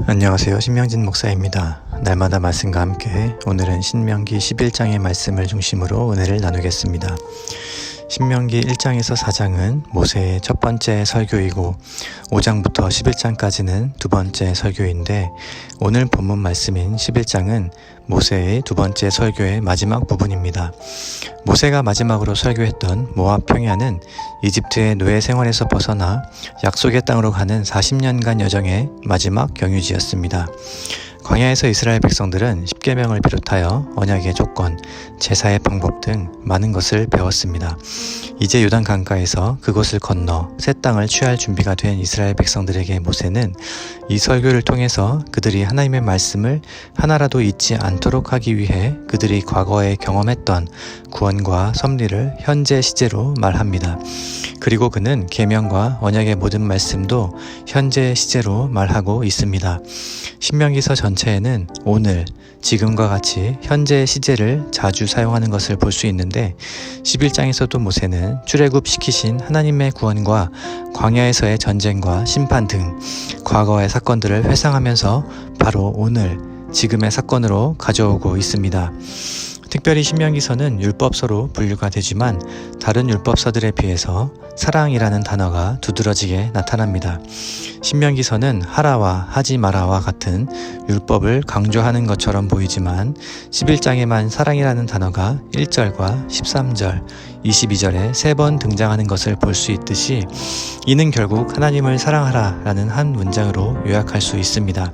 안녕하세요. 신명진 목사입니다. 날마다 말씀과 함께 오늘은 신명기 11장의 말씀을 중심으로 은혜를 나누겠습니다. 신명기 1장에서 4장은 모세의 첫 번째 설교이고 5장부터 11장까지는 두 번째 설교인데 오늘 본문 말씀인 11장은 모세의 두 번째 설교의 마지막 부분입니다. 모세가 마지막으로 설교했던 모압 평야는 이집트의 노예 생활에서 벗어나 약속의 땅으로 가는 40년간 여정의 마지막 경유지였습니다. 광야에서 이스라엘 백성들은 십계명을 비롯하여 언약의 조건, 제사의 방법 등 많은 것을 배웠습니다. 이제 요단 강가에서 그곳을 건너 새 땅을 취할 준비가 된 이스라엘 백성들에게 모세는 이 설교를 통해서 그들이 하나님의 말씀을 하나라도 잊지 않도록 하기 위해 그들이 과거에 경험했던 구원과 섭리를 현재 시제로 말합니다. 그리고 그는 계명과 언약의 모든 말씀도 현재 시제로 말하고 있습니다. 신명기서 전체에는 오늘, 지금과 같이 현재 시제를 자주 사용하는 것을 볼 수 있는데 11장에서도 모세는 출애굽시키신 하나님의 구원과 광야에서의 전쟁과 심판 등 과거의 사건들을 회상하면서 바로 오늘, 지금의 사건으로 가져오고 있습니다. 특별히 신명기서는 율법서로 분류가 되지만 다른 율법서들에 비해서 사랑이라는 단어가 두드러지게 나타납니다. 신명기서는 하라와 하지 마라와 같은 율법을 강조하는 것처럼 보이지만 11장에만 사랑이라는 단어가 1절과 13절, 22절에 3번 등장하는 것을 볼 수 있듯이 이는 결국 하나님을 사랑하라 라는 한 문장으로 요약할 수 있습니다.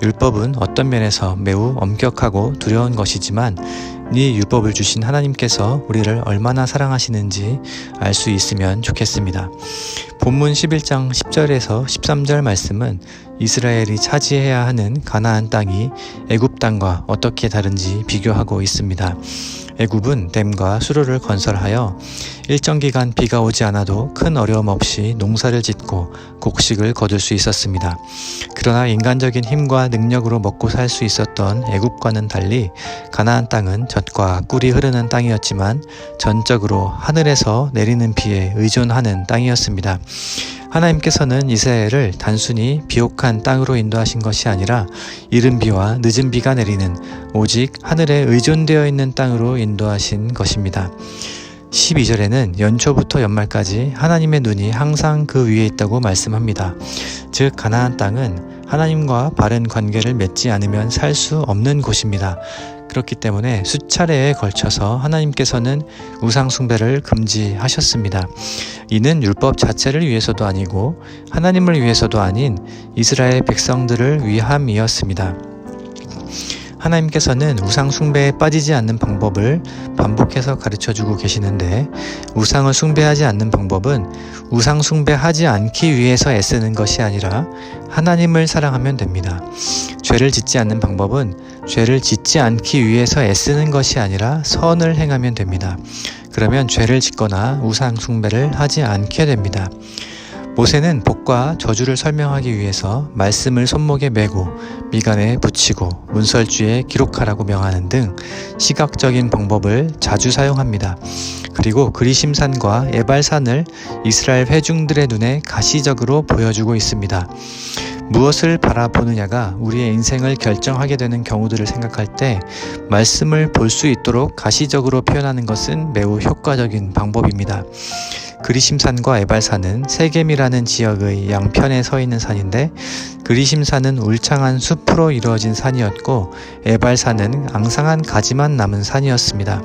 율법은 어떤 면에서 매우 엄격하고 두려운 것이지만 이 율법을 주신 하나님께서 우리를 얼마나 사랑하시는지 알 수 있으면 좋겠습니다. 본문 11장 10절에서 13절 말씀은 이스라엘이 차지해야 하는 가나안 땅이 애굽 땅과 어떻게 다른지 비교하고 있습니다. 애굽은 댐과 수로를 건설하여 일정 기간 비가 오지 않아도 큰 어려움 없이 농사를 짓고 곡식을 거둘 수 있었습니다. 그러나 인간적인 힘과 능력으로 먹고 살 수 있었던 애굽과는 달리 가나안 땅은 젖과 꿀이 흐르는 땅이었지만 전적으로 하늘에서 내리는 비에 의존하는 땅이었습니다. 하나님께서는 이스라엘을 단순히 비옥한 땅으로 인도하신 것이 아니라 이른 비와 늦은 비가 내리는 오직 하늘에 의존되어 있는 땅으로 인도하신 것입니다. 12절에는 연초부터 연말까지 하나님의 눈이 항상 그 위에 있다고 말씀합니다. 즉 가나안 땅은 하나님과 바른 관계를 맺지 않으면 살 수 없는 곳입니다. 그렇기 때문에 수차례에 걸쳐서 하나님께서는 우상 숭배를 금지하셨습니다. 이는 율법 자체를 위해서도 아니고 하나님을 위해서도 아닌 이스라엘 백성들을 위함이었습니다. 하나님께서는 우상 숭배에 빠지지 않는 방법을 반복해서 가르쳐주고 계시는데 우상을 숭배하지 않는 방법은 우상 숭배하지 않기 위해서 애쓰는 것이 아니라 하나님을 사랑하면 됩니다. 죄를 짓지 않는 방법은 죄를 짓지 않기 위해서 애쓰는 것이 아니라 선을 행하면 됩니다. 그러면 죄를 짓거나 우상 숭배를 하지 않게 됩니다. 모세는 복과 저주를 설명하기 위해서 말씀을 손목에 메고 미간에 붙이고 문설주에 기록하라고 명하는 등 시각적인 방법을 자주 사용합니다. 그리고 그리심산과 에발산을 이스라엘 회중들의 눈에 가시적으로 보여주고 있습니다. 무엇을 바라보느냐가 우리의 인생을 결정하게 되는 경우들을 생각할 때 말씀을 볼 수 있도록 가시적으로 표현하는 것은 매우 효과적인 방법입니다. 그리심산과 에발산은 세겜이라는 지역의 양편에 서 있는 산인데 그리심산은 울창한 숲으로 이루어진 산이었고 에발산은 앙상한 가지만 남은 산이었습니다.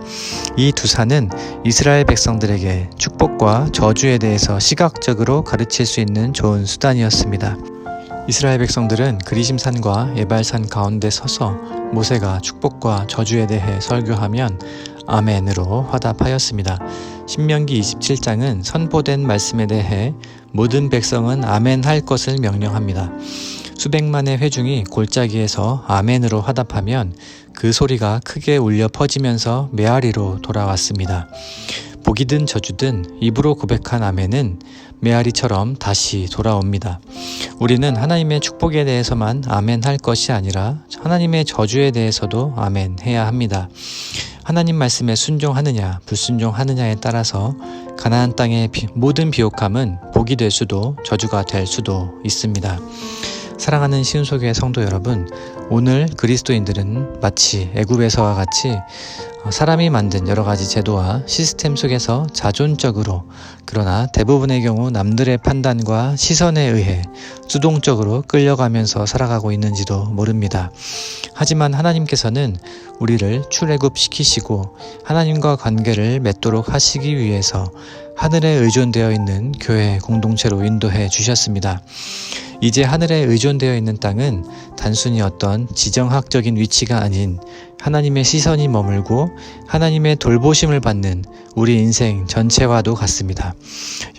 이 두 산은 이스라엘 백성들에게 축복과 저주에 대해서 시각적으로 가르칠 수 있는 좋은 수단이었습니다. 이스라엘 백성들은 그리심산과 에발산 가운데 서서 모세가 축복과 저주에 대해 설교하면 아멘으로 화답하였습니다. 신명기 27장은 선포된 말씀에 대해 모든 백성은 아멘 할 것을 명령합니다. 수백만의 회중이 골짜기에서 아멘으로 화답하면 그 소리가 크게 울려 퍼지면서 메아리로 돌아왔습니다. 복이든 저주든 입으로 고백한 아멘은 메아리처럼 다시 돌아옵니다. 우리는 하나님의 축복에 대해서만 아멘 할 것이 아니라 하나님의 저주에 대해서도 아멘 해야 합니다. 하나님 말씀에 순종하느냐 불순종하느냐에 따라서 가나안 땅의 모든 비옥함은 복이 될 수도 저주가 될 수도 있습니다. 사랑하는 시운소교회 성도 여러분, 오늘 그리스도인들은 마치 애굽에서와 같이 사람이 만든 여러 가지 제도와 시스템 속에서 자존적으로, 그러나 대부분의 경우 남들의 판단과 시선에 의해 수동적으로 끌려가면서 살아가고 있는지도 모릅니다. 하지만 하나님께서는 우리를 출애굽시키시고 하나님과 관계를 맺도록 하시기 위해서 하늘에 의존되어 있는 교회 공동체로 인도해 주셨습니다. 이제 하늘에 의존되어 있는 땅은 단순히 어떤 지정학적인 위치가 아닌 하나님의 시선이 머물고 하나님의 돌보심을 받는 우리 인생 전체와도 같습니다.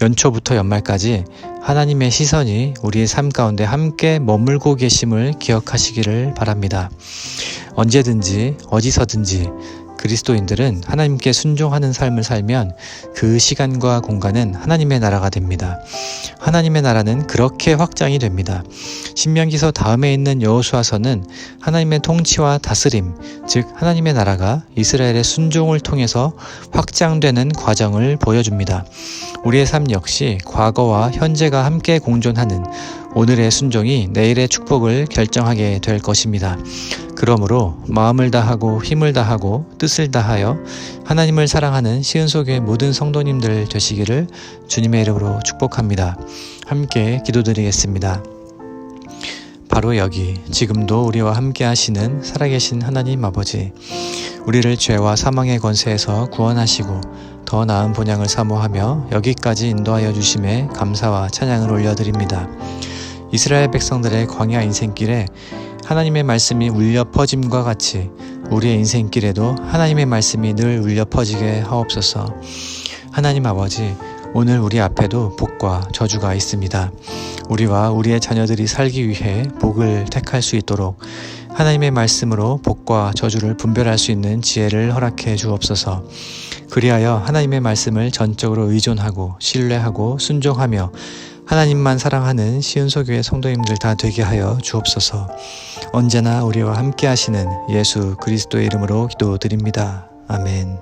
연초부터 연말까지 하나님의 시선이 우리의 삶 가운데 함께 머물고 계심을 기억하시기를 바랍니다. 언제든지 어디서든지 그리스도인들은 하나님께 순종하는 삶을 살면 그 시간과 공간은 하나님의 나라가 됩니다. 하나님의 나라는 그렇게 확장이 됩니다. 신명기서 다음에 있는 여호수아서는 하나님의 통치와 다스림, 즉 하나님의 나라가 이스라엘의 순종을 통해서 확장되는 과정을 보여줍니다. 우리의 삶 역시 과거와 현재가 함께 공존하는 오늘의 순종이 내일의 축복을 결정하게 될 것입니다. 그러므로 마음을 다하고 힘을 다하고 뜻을 다하여 하나님을 사랑하는 시은소교회 모든 성도님들 되시기를 주님의 이름으로 축복합니다. 함께 기도드리겠습니다. 바로 여기 지금도 우리와 함께 하시는 살아계신 하나님 아버지, 우리를 죄와 사망의 권세에서 구원하시고 더 나은 본향을 사모하며 여기까지 인도하여 주심에 감사와 찬양을 올려드립니다. 이스라엘 백성들의 광야 인생길에 하나님의 말씀이 울려 퍼짐과 같이 우리의 인생길에도 하나님의 말씀이 늘 울려 퍼지게 하옵소서. 하나님 아버지, 오늘 우리 앞에도 복과 저주가 있습니다. 우리와 우리의 자녀들이 살기 위해 복을 택할 수 있도록 하나님의 말씀으로 복과 저주를 분별할 수 있는 지혜를 허락해 주옵소서. 그리하여 하나님의 말씀을 전적으로 의존하고 신뢰하고 순종하며 하나님만 사랑하는 시은소교회 성도님들 다 되게 하여 주옵소서. 언제나 우리와 함께 하시는 예수 그리스도의 이름으로 기도드립니다. 아멘.